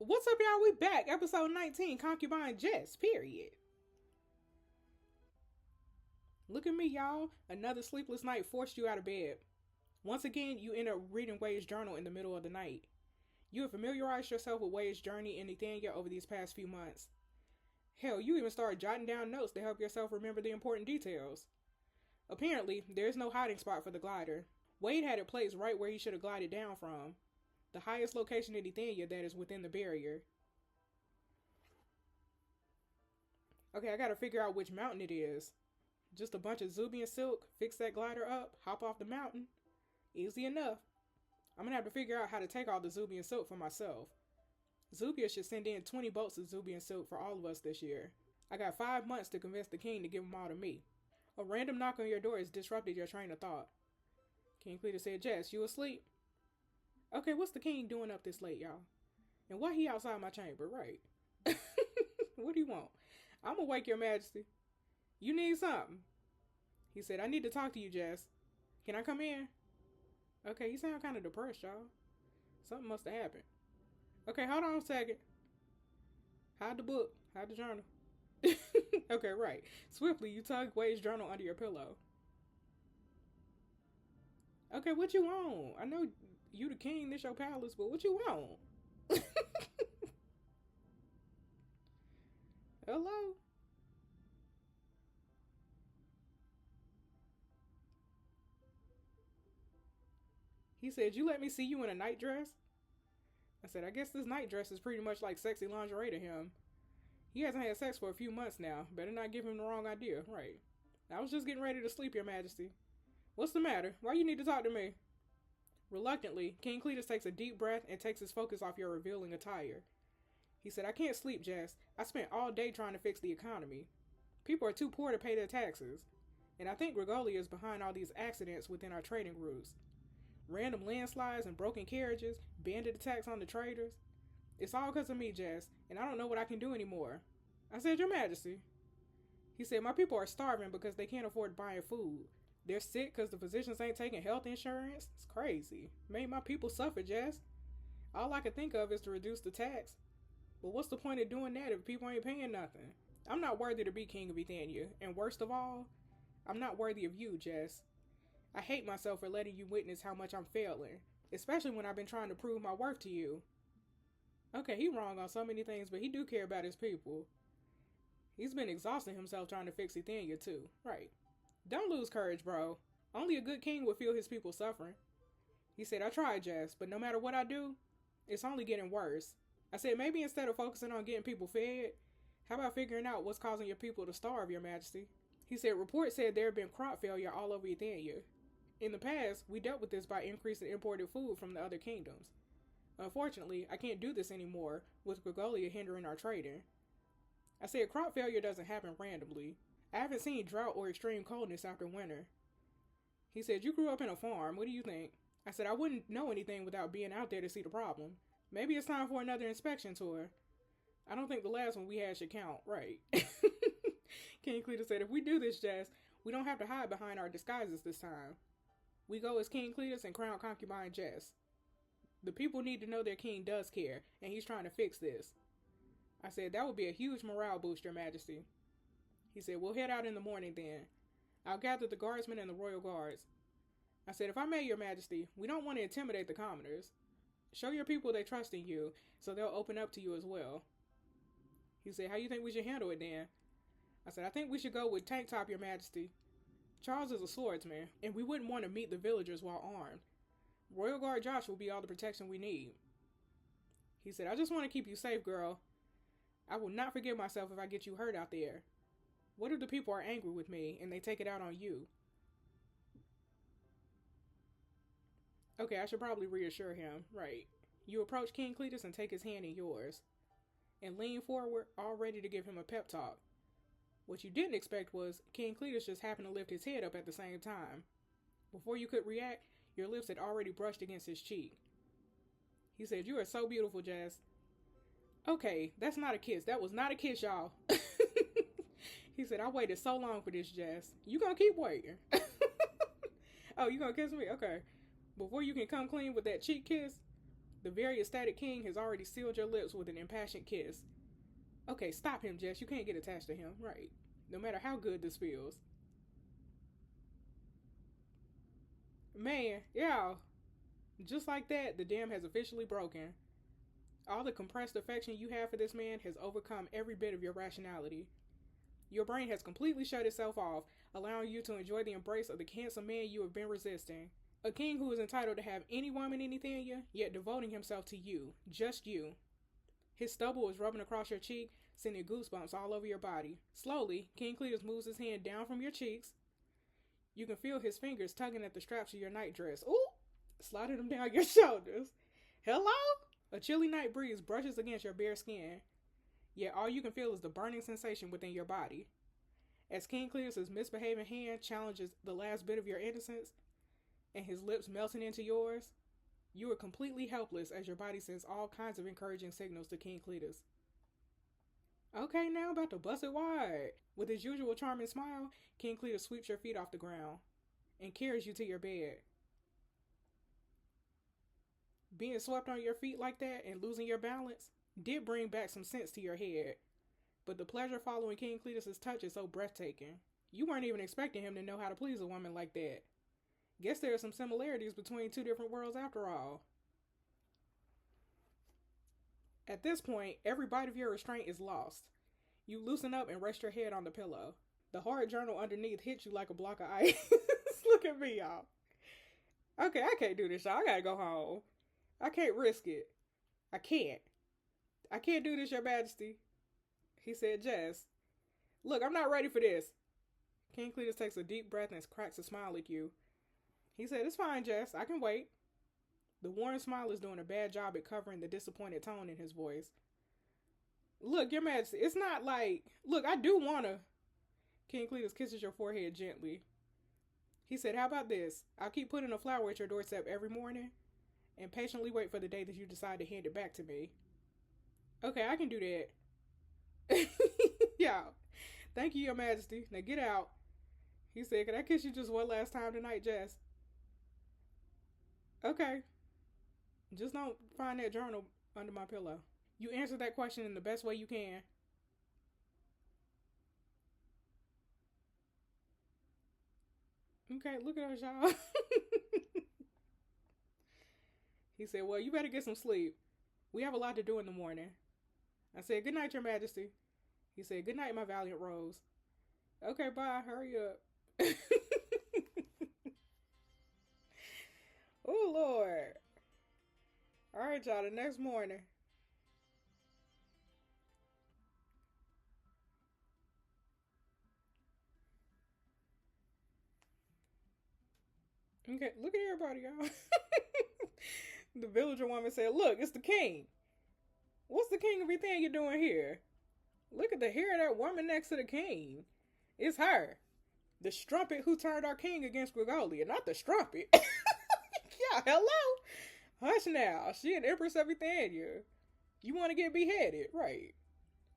What's up, y'all? We back. Episode 19, Concubine Jess, period. Look at me, y'all. Another sleepless night forced you out of bed. Once again, you end up reading Wade's journal in the middle of the night. You have familiarized yourself with Wade's journey and Nathaniel over these past few months. Hell, you even started jotting down notes to help yourself remember the important details. Apparently, there is no hiding spot for the glider. Wade had it placed right where he should have glided down from. The highest location in Nathaniel that is within the barrier. Okay, I gotta figure out which mountain it is. Just a bunch of Zubian silk, fix that glider up, hop off the mountain. Easy enough. I'm gonna have to figure out how to take all the Zubian silk for myself. Zubia should send in 20 boats of Zubian silk for all of us this year. I got 5 months to convince the king to give them all to me. A random knock on your door has disrupted your train of thought. King Cletus said, Jess, you asleep? Okay, what's the king doing up this late, y'all? And why he outside my chamber, right? What do you want? I'm gonna wake your majesty. You need something. He said, I need to talk to you, Jess. Can I come in? Okay, you sound kind of depressed, y'all. Something must have happened. Okay, hold on a second. Hide the book. Hide the journal. Okay, right. Swiftly, you tug Wade's journal under your pillow. Okay, what you want? I know you the king, this your palace, but what you want? Hello? He said, you let me see you in a nightdress? I said, I guess this nightdress is pretty much like sexy lingerie to him. He hasn't had sex for a few months now. Better not give him the wrong idea. Right. I was just getting ready to sleep, your majesty. What's the matter? Why you need to talk to me? Reluctantly, King Cletus takes a deep breath and takes his focus off your revealing attire. He said, I can't sleep, Jess. I spent all day trying to fix the economy. People are too poor to pay their taxes. And I think Gregolia is behind all these accidents within our trading routes. Random landslides and broken carriages, bandit attacks on the traders. It's all because of me, Jess, and I don't know what I can do anymore. I said, your majesty. He said, my people are starving because they can't afford buying food. They're sick because the physicians ain't taking health insurance. It's crazy. Made my people suffer, Jess. All I can think of is to reduce the tax. But what's the point of doing that if people ain't paying nothing? I'm not worthy to be king of Ethania, and worst of all, I'm not worthy of you, Jess. I hate myself for letting you witness how much I'm failing, especially when I've been trying to prove my worth to you. Okay, he wrong on so many things, but he do care about his people. He's been exhausting himself trying to fix Ethania too. Right. Don't lose courage, bro. Only a good king would feel his people suffering. He said, I tried, Jess, but no matter what I do, it's only getting worse. I said, maybe instead of focusing on getting people fed, how about figuring out what's causing your people to starve, your majesty? He said, reports said there had been crop failure all over Ethania. In the past, we dealt with this by increasing imported food from the other kingdoms. Unfortunately, I can't do this anymore, with Gregolia hindering our trading. I said, crop failure doesn't happen randomly. I haven't seen drought or extreme coldness after winter. He said, you grew up in a farm, what do you think? I said, I wouldn't know anything without being out there to see the problem. Maybe it's time for another inspection tour. I don't think the last one we had should count, right? King Cletus said, if we do this, Jess, we don't have to hide behind our disguises this time. We go as King Cletus and crown concubine Jess. The people need to know their king does care, and he's trying to fix this. I said, that would be a huge morale boost, your majesty. He said, we'll head out in the morning then. I'll gather the guardsmen and the royal guards. I said, if I may, your majesty, we don't want to intimidate the commoners. Show your people they trust in you, so they'll open up to you as well. He said, how you think we should handle it then? I said, I think we should go with Tank Top, your majesty. Charles is a swordsman, and we wouldn't want to meet the villagers while armed. Royal Guard Josh will be all the protection we need. He said, I just want to keep you safe, girl. I will not forgive myself if I get you hurt out there. What if the people are angry with me, and they take it out on you? Okay, I should probably reassure him. Right. You approach King Cletus and take his hand in yours. And lean forward, all ready to give him a pep talk. What you didn't expect was King Cletus just happened to lift his head up at the same time. Before you could react, your lips had already brushed against his cheek. He said, you are so beautiful, Jess. Okay, that's not a kiss. That was not a kiss, y'all. He said, I waited so long for this, Jess. You gonna keep waiting? Oh, you gonna kiss me? Okay. Before you can come clean with that cheek kiss, The very ecstatic king has already sealed your lips with an impassioned kiss. Okay, stop him, Jess. You can't get attached to him, right? No matter how good this feels. Man, yeah. Just like that, the dam has officially broken. All the compressed affection you have for this man has overcome every bit of your rationality. Your brain has completely shut itself off, allowing you to enjoy the embrace of the handsome man you have been resisting. A king who is entitled to have any woman anything you, yet devoting himself to you, just you. His stubble is rubbing across your cheek, sending goosebumps all over your body. Slowly, King Cletus moves his hand down from your cheeks. You can feel his fingers tugging at the straps of your nightdress. Ooh! Sliding them down your shoulders. Hello? A chilly night breeze brushes against your bare skin. Yet all you can feel is the burning sensation within your body. As King Cletus's misbehaving hand challenges the last bit of your innocence, and his lips melting into yours, you are completely helpless as your body sends all kinds of encouraging signals to King Cletus. Okay, now about to bust it wide. With his usual charming smile, King Cletus sweeps your feet off the ground and carries you to your bed. Being swept on your feet like that and losing your balance did bring back some sense to your head, but the pleasure following King Cletus's touch is so breathtaking. You weren't even expecting him to know how to please a woman like that. Guess there are some similarities between two different worlds after all. At this point, every bite of your restraint is lost. You loosen up and rest your head on the pillow. The hard journal underneath hits you like a block of ice. Look at me, y'all. Okay, I can't do this, y'all. I gotta go home. I can't risk it. I can't do this, Your Majesty. He said, Jess, look, I'm not ready for this. King Cletus takes a deep breath and cracks a smile at you. He said, it's fine, Jess. I can wait. The worn smile is doing a bad job at covering the disappointed tone in his voice. Look, Your Majesty, it's not like... Look, I do want to... King Cletus kisses your forehead gently. He said, how about this? I'll keep putting a flower at your doorstep every morning and patiently wait for the day that you decide to hand it back to me. Okay, I can do that. Yeah. Thank you, Your Majesty. Now get out. He said, can I kiss you just one last time tonight, Jess? Okay. Just don't find that journal under my pillow. You answered that question in the best way you can. Okay, look at us, y'all. He said, well, you better get some sleep. We have a lot to do in the morning. I said, good night, Your Majesty. He said, good night, my valiant rose. Okay, bye. Hurry up. Oh, Lord. All right, y'all. The next morning. Okay, look at everybody, y'all. The villager woman said, look, it's the king. What's the king of everything you're doing here? Look at the hair of that woman next to the king. It's her. The strumpet who turned our king against Gregolia, not the strumpet. Yeah, hello? Hush now. She an empress of Ethania. You want to get beheaded, right?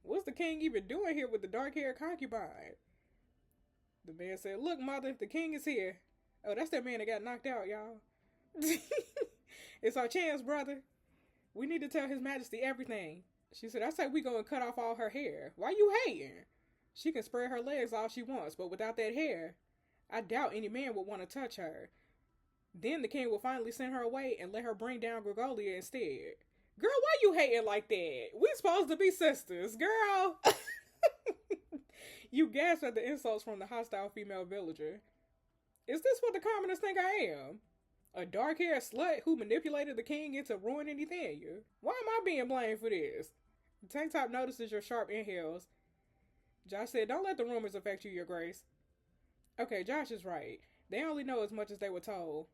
What's the king even doing here with the dark-haired concubine? The man said, look, mother, the king is here. Oh, that's that man that got knocked out, y'all. It's our chance, brother. We need to tell his majesty everything. She said, I say we go and cut off all her hair. Why you hating? She can spread her legs all she wants, but without that hair, I doubt any man would want to touch her. Then the king will finally send her away and let her bring down Gregolia instead. Girl, why you hating like that? We supposed to be sisters, girl. You gasp at the insults from the hostile female villager. Is this what the commoners think I am? A dark-haired slut who manipulated the king into ruining Ethania? Why am I being blamed for this? Tank Top notices your sharp inhales. Josh said, don't let the rumors affect you, Your Grace. Okay, Josh is right. They only know as much as they were told.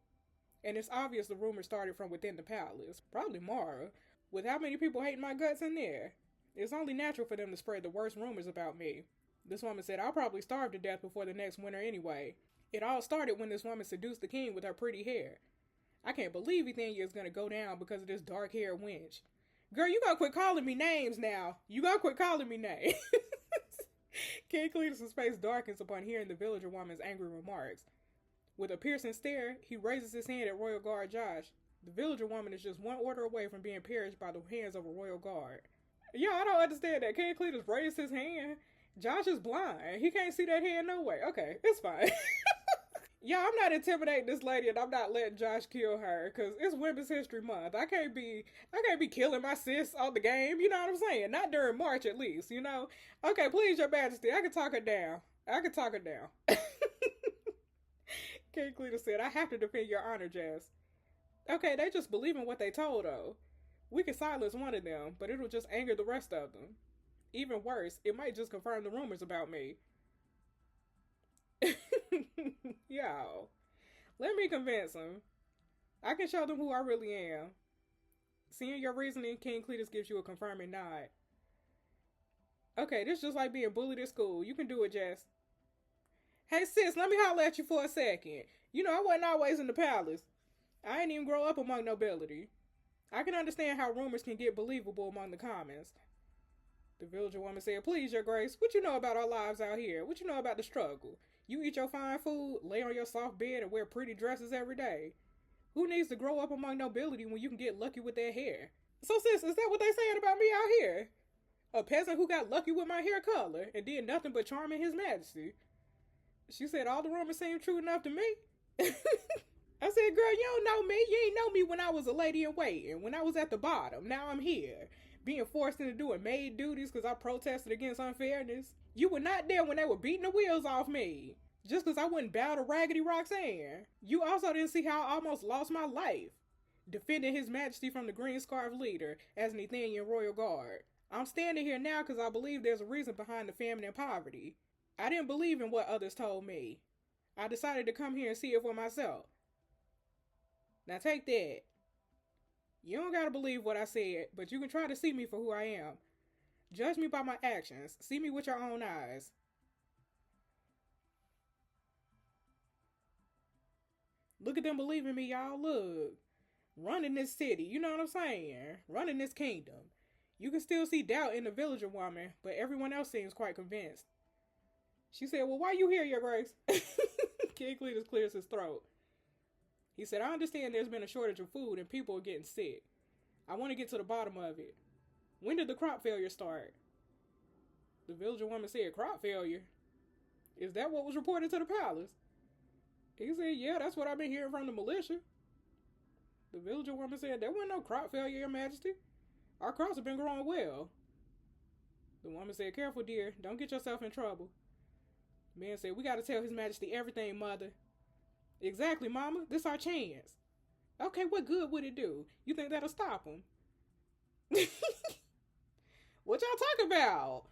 And it's obvious the rumors started from within the palace. Probably Mara. With how many people hating my guts in there? It's only natural for them to spread the worst rumors about me. This woman said, I'll probably starve to death before the next winter anyway. It all started when this woman seduced the king with her pretty hair. I can't believe Ethania is going to go down because of this dark-haired wench. Girl, you gotta quit calling me names now. You gotta quit calling me names. King Cletus' face darkens upon hearing the villager woman's angry remarks. With a piercing stare, he raises his hand at Royal Guard Josh. The villager woman is just one order away from being perished by the hands of a royal guard. Yeah, I don't understand that. King Cletus raised his hand. Josh is blind. He can't see that hand no way. Okay, it's fine. Yeah, I'm not intimidating this lady, and I'm not letting Josh kill her because it's Women's History Month. I can't be killing my sis on the game. You know what I'm saying? Not during March, at least. You know. Okay, please, Your Majesty, I can talk her down. I can talk her down. King Cletus said, "I have to defend your honor, Jess." Okay, they just believe in what they told though. We can silence one of them, but it'll just anger the rest of them. Even worse, it might just confirm the rumors about me. Yo, let me convince them. I can show them who I really am. Seeing your reasoning, King Cletus gives you a confirming nod. Okay, this is just like being bullied at school. You can do it, Jess. Hey sis, let me holler at you for a second. You know, I wasn't always in the palace. I ain't even grow up among nobility. I can understand how rumors can get believable among the commons. The villager woman said, "Please, Your Grace, what you know about our lives out here? What you know about the struggle? You eat your fine food, lay on your soft bed, and wear pretty dresses every day. Who needs to grow up among nobility when you can get lucky with their hair?" So, sis, is that what they saying about me out here? A peasant who got lucky with my hair color and did nothing but charming His Majesty. She said, "All the rumors seem true enough to me." I said, "Girl, you don't know me. You ain't know me when I was a lady in waiting, when I was at the bottom. Now I'm here, being forced into doing maid duties because I protested against unfairness. You were not there when they were beating the wheels off me, just because I wouldn't bow to Raggedy Roxanne. You also didn't see how I almost lost my life, defending His Majesty from the Green Scarf Leader as an Athenian royal guard. I'm standing here now because I believe there's a reason behind the famine and poverty. I didn't believe in what others told me. I decided to come here and see it for myself. Now take that. You don't gotta believe what I said, but you can try to see me for who I am. Judge me by my actions. See me with your own eyes." Look at them believing me, y'all. Look. Running this city, you know what I'm saying? Running this kingdom. You can still see doubt in the villager woman, but everyone else seems quite convinced. She said, "Well, why you here, Your Grace?" King Cletus clears his throat. He said, "I understand there's been a shortage of food and people are getting sick. I want to get to the bottom of it. When did the crop failure start?" The villager woman said, "Crop failure? Is that what was reported to the palace?" He said, "Yeah, that's what I've been hearing from the militia." The villager woman said, "There wasn't no crop failure, Your Majesty. Our crops have been growing well." The woman said, "Careful, dear. Don't get yourself in trouble." The man said, "We got to tell His Majesty everything, Mother." "Exactly, Mama. This our chance." "Okay, what good would it do? You think that'll stop him?" "What y'all talking about?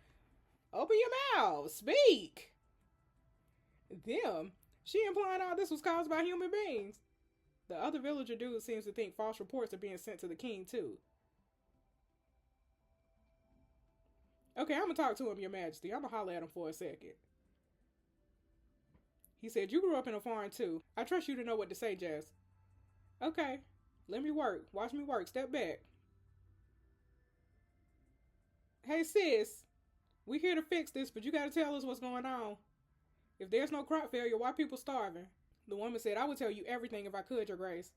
Open your mouth. Speak." Them? She implying all this was caused by human beings. The other villager dude seems to think false reports are being sent to the king, too. "Okay, I'm gonna talk to him, Your Majesty. I'm gonna holler at him for a second." He said, "You grew up in a farm, too. I trust you to know what to say, Jess." "Okay, let me work. Watch me work. Step back." "Hey, sis. We here to fix this, but you gotta tell us what's going on. If there's no crop failure, why people starving?" The woman said, "I would tell you everything if I could, Your Grace.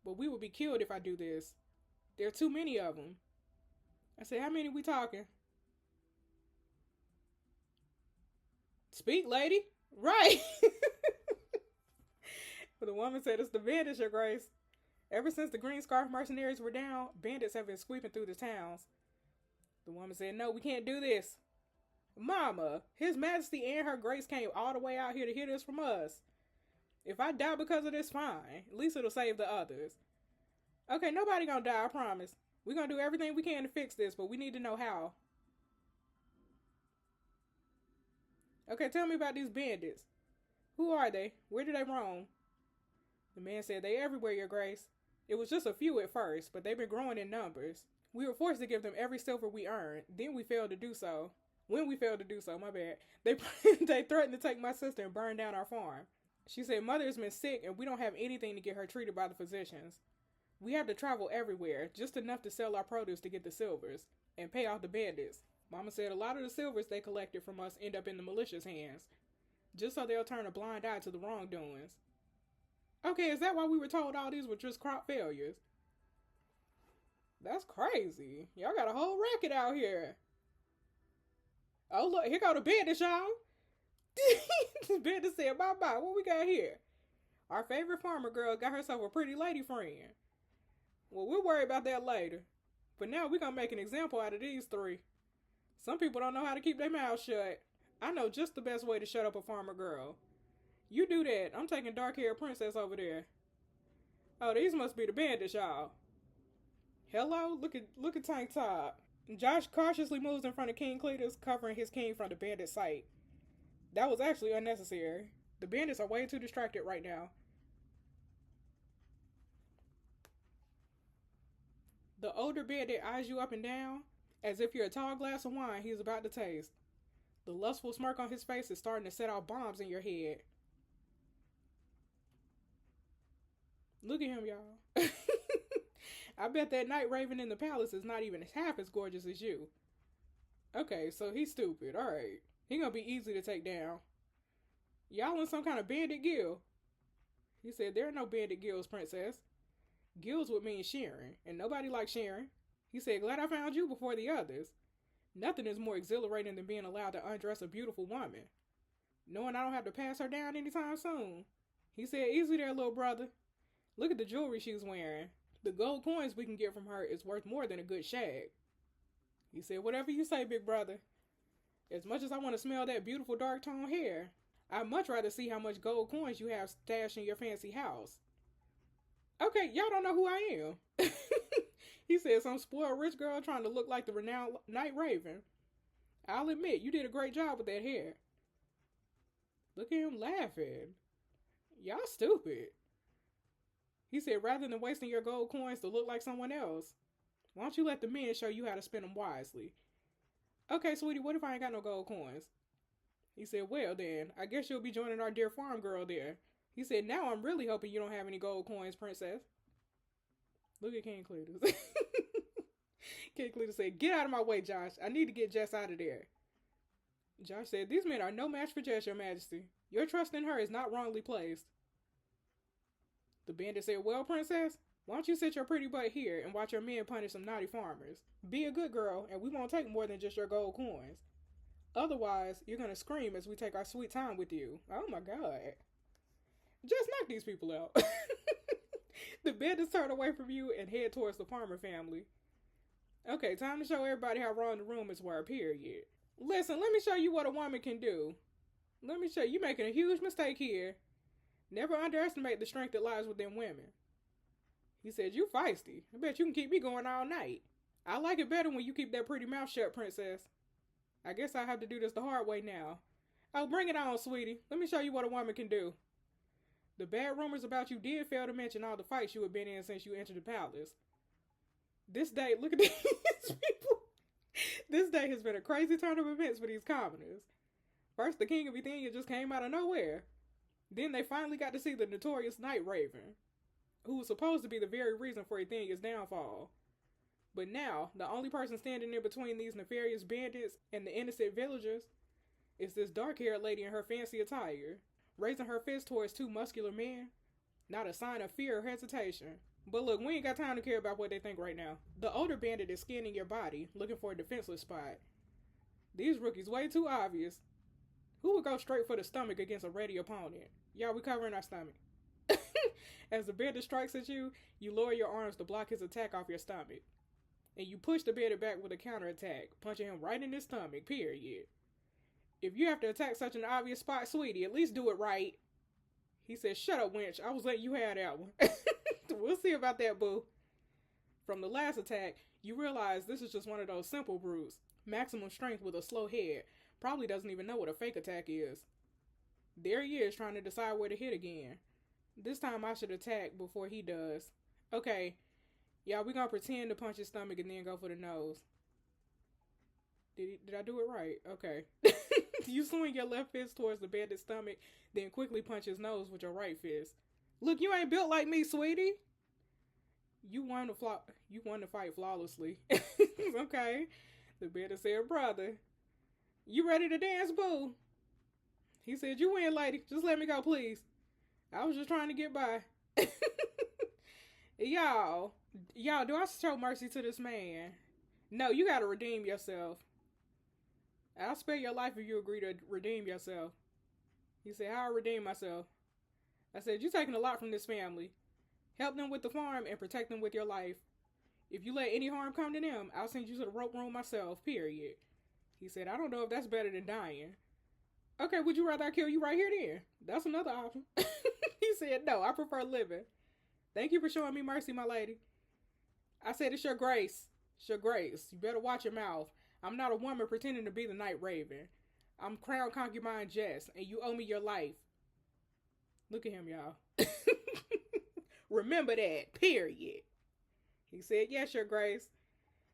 But we would be killed if I do this. There are too many of them." I said, "How many we talking?" "Speak, lady." "Right." But the woman said, "It's the bandits, Your Grace. Ever since the Green Scarf mercenaries were down, bandits have been sweeping through the towns." The woman said, "No, we can't do this." "Mama, His Majesty and Her Grace came all the way out here to hear this from us. If I die because of this, fine. At least it'll save the others." "Okay, nobody gonna die, I promise. We're gonna do everything we can to fix this, but we need to know how." "Okay, tell me about these bandits. Who are they? Where do they roam?" The man said, "They everywhere, Your Grace. It was just a few at first, but they've been growing in numbers. We were forced to give them every silver we earned. Then we failed to do so. When we failed to do so, my bad. They they threatened to take my sister and burn down our farm." She said, "Mother has been sick and we don't have anything to get her treated by the physicians. We have to travel everywhere, just enough to sell our produce to get the silvers and pay off the bandits." Mama said a lot of the silvers they collected from us end up in the militia's hands, just so they'll turn a blind eye to the wrongdoings. Okay, is that why we were told all these were just crop failures? That's crazy. Y'all got a whole racket out here. Oh, look, here go the bandits, y'all. Bandit said, bye bye. What we got here? Our favorite farmer girl got herself a pretty lady friend. Well, we'll worry about that later. But now we're going to make an example out of these three. Some people don't know how to keep their mouths shut. I know just the best way to shut up a farmer girl. You do that. I'm taking dark-haired princess over there. Oh, these must be the bandits, y'all. Hello? Look at Tank Top. Josh cautiously moves in front of King Cletus, covering his king from the bandit sight. That was actually unnecessary. The bandits are way too distracted right now. The older bandit eyes you up and down, as if you're a tall glass of wine he's about to taste. The lustful smirk on his face is starting to set off bombs in your head. Look at him, y'all. I bet that night raven in the palace is not even half as gorgeous as you. Okay, so he's stupid. Alright. He gonna be easy to take down. Y'all in some kind of bandit guild? He said, there are no bandit guilds, princess. Guilds would mean sharing, and nobody likes sharing. He said, glad I found you before the others. Nothing is more exhilarating than being allowed to undress a beautiful woman. Knowing I don't have to pass her down anytime soon. He said, easy there, little brother. Look at the jewelry she's wearing. The gold coins we can get from her is worth more than a good shag. He said, whatever you say, big brother. As much as I want to smell that beautiful dark tone hair, I'd much rather see how much gold coins you have stashed in your fancy house. Okay, y'all don't know who I am. He said, some spoiled rich girl trying to look like the renowned Night Raven. I'll admit, you did a great job with that hair. Look at him laughing. Y'all stupid. He said, rather than wasting your gold coins to look like someone else, why don't you let the men show you how to spend them wisely? Okay, sweetie, what if I ain't got no gold coins? He said, well then, I guess you'll be joining our dear farm girl there. He said, now I'm really hoping you don't have any gold coins, princess. Look at King Cletus. King Cletus said, get out of my way, Josh. I need to get Jess out of there. Josh said, these men are no match for Jess, your majesty. Your trust in her is not wrongly placed. The bandit said, well, princess, why don't you sit your pretty butt here and watch your men punish some naughty farmers? Be a good girl, and we won't take more than just your gold coins. Otherwise, you're going to scream as we take our sweet time with you. Oh my God. Just knock these people out. The bandits turn away from you and head towards the farmer family. Okay, time to show everybody how wrong the rumors were, period. Listen, let me show you what a woman can do. Let me show you. You're making a huge mistake here. Never underestimate the strength that lies within women. He said, you feisty. I bet you can keep me going all night. I like it better when you keep that pretty mouth shut, princess. I guess I have to do this the hard way now. Oh, bring it on, sweetie. Let me show you what a woman can do. The bad rumors about you did fail to mention all the fights you have been in since you entered the palace. This day, look at these people. This day has been a crazy turn of events for these commoners. First, the king of Bithynia just came out of nowhere. Then they finally got to see the notorious Night Raven, who was supposed to be the very reason for Bithynia's downfall. But now, the only person standing in between these nefarious bandits and the innocent villagers is this dark-haired lady in her fancy attire, raising her fist towards two muscular men. Not a sign of fear or hesitation. But look, we ain't got time to care about what they think right now. The older bandit is scanning your body, looking for a defenseless spot. These rookies way too obvious. Who would go straight for the stomach against a ready opponent? Y'all, we covering our stomach. As the bandit strikes at you, you lower your arms to block his attack off your stomach. And you push the bandit back with a counterattack, punching him right in his stomach, period. If you have to attack such an obvious spot, sweetie, at least do it right. He said, shut up, wench. I was letting you have that one. We'll see about that, boo. From the last attack, you realize this is just one of those simple brutes. Maximum strength with a slow head. Probably doesn't even know what a fake attack is. There he is, trying to decide where to hit again. This time I should attack before he does. Okay. Y'all, we gonna pretend to punch his stomach and then go for the nose. Did I do it right? Okay. You swing your left fist towards the bandit's stomach, then quickly punch his nose with your right fist. Look, you ain't built like me, sweetie. You won the fight flawlessly. Okay. The bandit said, brother, you ready to dance, boo? He said, you win, lady. Just let me go, please. I was just trying to get by. Y'all, y'all, do I show mercy to this man? No, you gotta redeem yourself. I'll spare your life if you agree to redeem yourself. He said, how I redeem myself? I said, you're taking a lot from this family. Help them with the farm and protect them with your life. If you let any harm come to them, I'll send you to the rope room myself, period. He said, I don't know if that's better than dying. Okay, would you rather I kill you right here then? That's another option. He said, no, I prefer living. Thank you for showing me mercy, my lady. I said, it's your grace. It's your grace. You better watch your mouth. I'm not a woman pretending to be the Night Raven. I'm Crown Concubine Jess, and you owe me your life. Look at him, y'all. Remember that, period. He said, yes, your grace.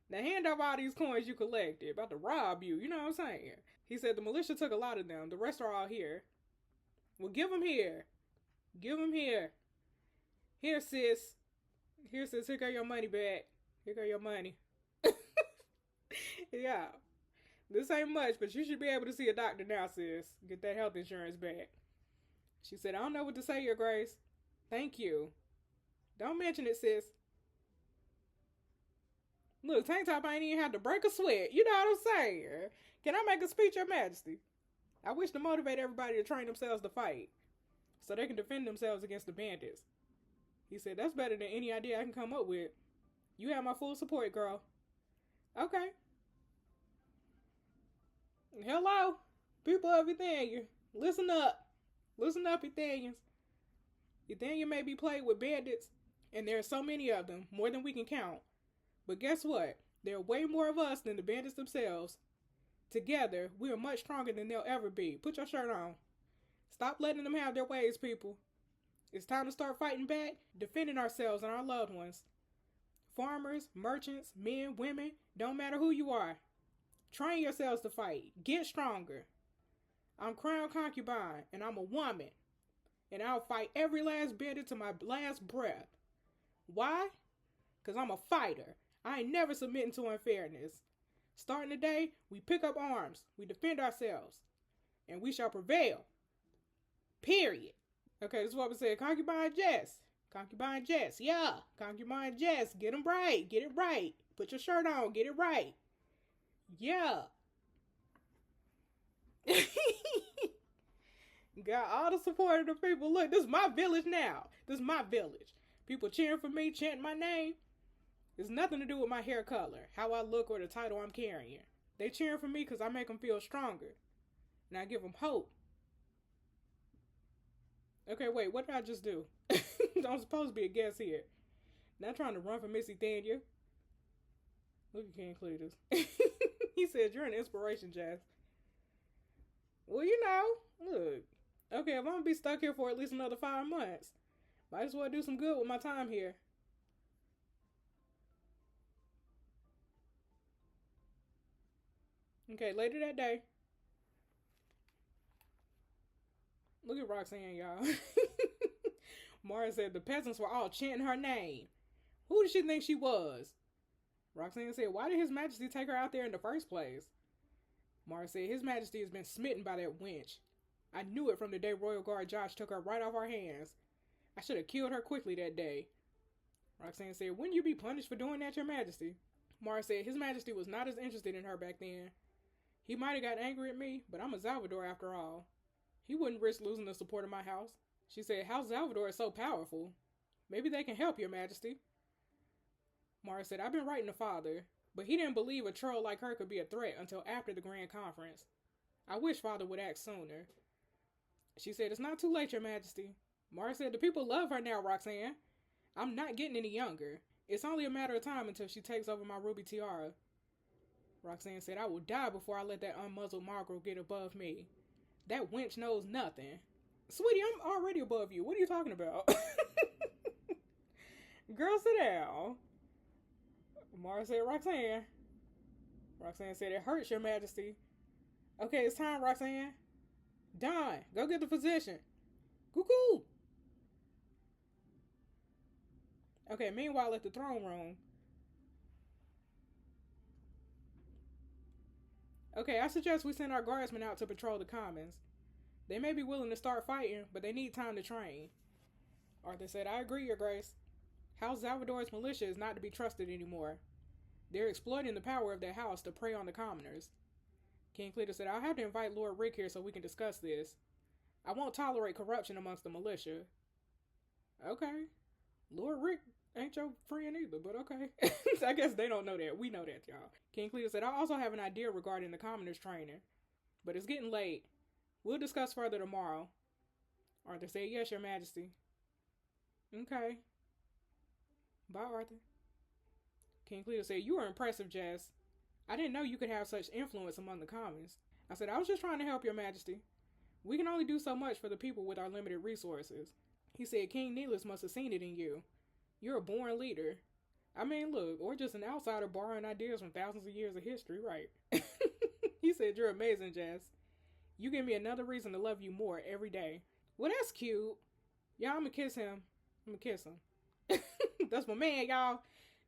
Now hand over all these coins you collected. About to rob you, you know what I'm saying? He said, the militia took a lot of them. The rest are all here. Well, give them here. Give them here. Here, sis. Here, sis. Here go your money back. Here go your money. Yeah. This ain't much, but you should be able to see a doctor now, sis. Get that health insurance back. She said, I don't know what to say, your grace. Thank you. Don't mention it, sis. Look, Tank Top ain't even have to break a sweat. You know what I'm saying? Can I make a speech, your majesty? I wish to motivate everybody to train themselves to fight, so they can defend themselves against the bandits. He said, that's better than any idea I can come up with. You have my full support, girl. Okay. Hello, people of Ethania. Listen up. Listen up, Ethanians. Ethania may be played with bandits, and there are so many of them, more than we can count. But guess what? There are way more of us than the bandits themselves. Together, we are much stronger than they'll ever be. Put your shirt on. Stop letting them have their ways, people. It's time to start fighting back, defending ourselves and our loved ones. Farmers, merchants, men, women, don't matter who you are. Train yourselves to fight. Get stronger. I'm Crown Concubine, and I'm a woman. And I'll fight every last bandit to my last breath. Why? Because I'm a fighter. I ain't never submitting to unfairness. Starting today, we pick up arms, we defend ourselves, and we shall prevail. Period. Okay, this is what we said. Concubine Jess. Concubine Jess. Yeah. Concubine Jess. Get them right. Get it right. Put your shirt on. Get it right. Yeah. Got all the support of the people. Look, this is my village now. This is my village. People cheering for me, chanting my name. It's nothing to do with my hair color, how I look, or the title I'm carrying. They cheering for me because I make them feel stronger. And I give them hope. Okay, wait, what did I just do? I'm supposed to be a guest here. Not trying to run for Miss Ethania. Look at King Cletus. He said, you're an inspiration, Jazz. Well, you know, look. Okay, if I'm going to be stuck here for at least another 5 months, might as well do some good with my time here. Okay, later that day. Look at Roxanne, y'all. Mara said the peasants were all chanting her name. Who did she think she was? Roxanne said, why did His Majesty take her out there in the first place? Mara said, His Majesty has been smitten by that wench. I knew it from the day Royal Guard Josh took her right off our hands. I should have killed her quickly that day. Roxanne said, wouldn't you be punished for doing that, Your Majesty? Mara said, His Majesty was not as interested in her back then. He might have got angry at me, but I'm a Salvador after all. He wouldn't risk losing the support of my house. She said, House Salvador is so powerful. Maybe they can help, Your Majesty. Mara said, I've been writing to Father, but he didn't believe a troll like her could be a threat until after the Grand Conference. I wish Father would act sooner. She said, it's not too late, Your Majesty. Mara said, the people love her now, Roxanne. I'm not getting any younger. It's only a matter of time until she takes over my ruby tiara. Roxanne said, I will die before I let that unmuzzled mongrel get above me. That wench knows nothing. Sweetie, I'm already above you. What are you talking about? Girl, sit down. Mara said, Roxanne. Roxanne said, it hurts, Your Majesty. Okay, it's time, Roxanne. Don, go get the physician. Cuckoo. Okay, meanwhile at the throne room. Okay, I suggest we send our guardsmen out to patrol the commons. They may be willing to start fighting, but they need time to train. Arthur said, I agree, Your Grace. House Salvador's militia is not to be trusted anymore. They're exploiting the power of their house to prey on the commoners. King Cletus said, I'll have to invite Lord Rick here so we can discuss this. I won't tolerate corruption amongst the militia. Okay. Lord Rick ain't your friend either, but okay. I guess they don't know that. We know that, y'all. King Cletus said, I also have an idea regarding the commoners training. But it's getting late. We'll discuss further tomorrow. Arthur said, yes, Your Majesty. Okay. Bye, Arthur. King Cletus said, you are impressive, Jess. I didn't know you could have such influence among the commons. I said, I was just trying to help, Your Majesty. We can only do so much for the people with our limited resources. He said, King Neelis must have seen it in you. You're a born leader. I mean, look, or just an outsider borrowing ideas from thousands of years of history, right? He said, you're amazing, Jess. You give me another reason to love you more every day. Well, that's cute. Y'all, I'm gonna kiss him. I'm gonna kiss him. That's my man, y'all.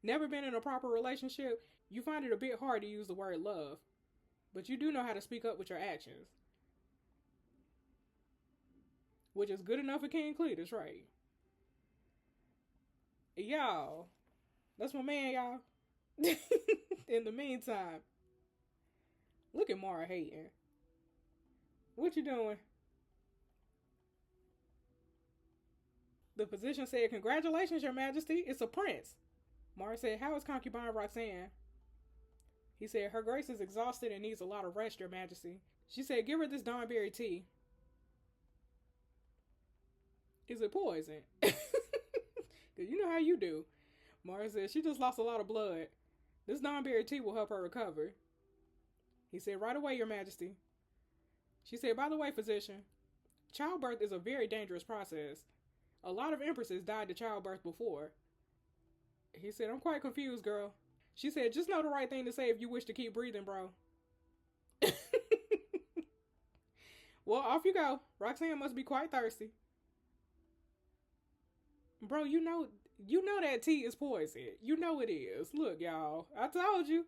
Never been in a proper relationship. You find it a bit hard to use the word love. But you do know how to speak up with your actions. Which is good enough for King Cletus, right? Y'all. That's my man, y'all. In the meantime, look at Mara hating. What you doing? The physician said, congratulations, Your Majesty. It's a prince. Mara said, how is concubine Roxanne? He said, her grace is exhausted and needs a lot of rest, Your Majesty. She said, give her this Dawnberry tea. Is it poison? Because you know how you do. Mara said, she just lost a lot of blood. This Dawnberry tea will help her recover. He said, right away, Your Majesty. She said, by the way, physician, childbirth is a very dangerous process. A lot of empresses died to childbirth before. He said, I'm quite confused, girl. She said, just know the right thing to say if you wish to keep breathing, bro. Well, off you go. Roxanne must be quite thirsty. Bro, you know that tea is poison. You know it is. Look, y'all. I told you.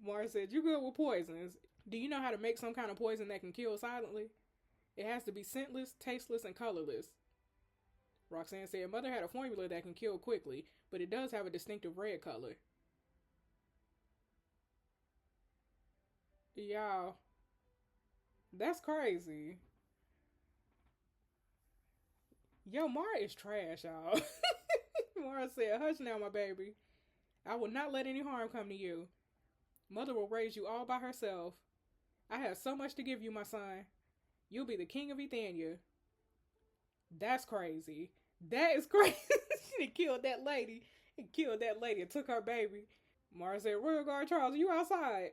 Mara said, you good with poisons. Do you know how to make some kind of poison that can kill silently? It has to be scentless, tasteless, and colorless. Roxanne said, Mother had a formula that can kill quickly, but it does have a distinctive red color. Y'all. That's crazy. Yo, Mara is trash, y'all. Mara said, hush now, my baby. I will not let any harm come to you. Mother will raise you all by herself. I have so much to give you, my son. You'll be the king of Ethania. That's crazy. That is crazy. She killed that lady. And took her baby. Mara said, Royal Guard Charles, are you outside?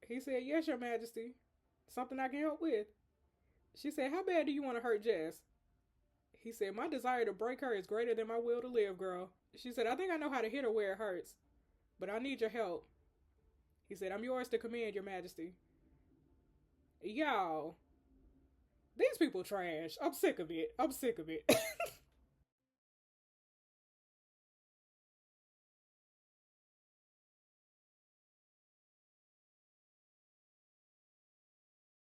He said, yes, Your Majesty. Something I can help with. She said, how bad do you want to hurt Jess? He said, my desire to break her is greater than my will to live, girl. She said, I think I know how to hit her where it hurts, but I need your help. He said, I'm yours to command, Your Majesty. Y'all, these people trash. I'm sick of it.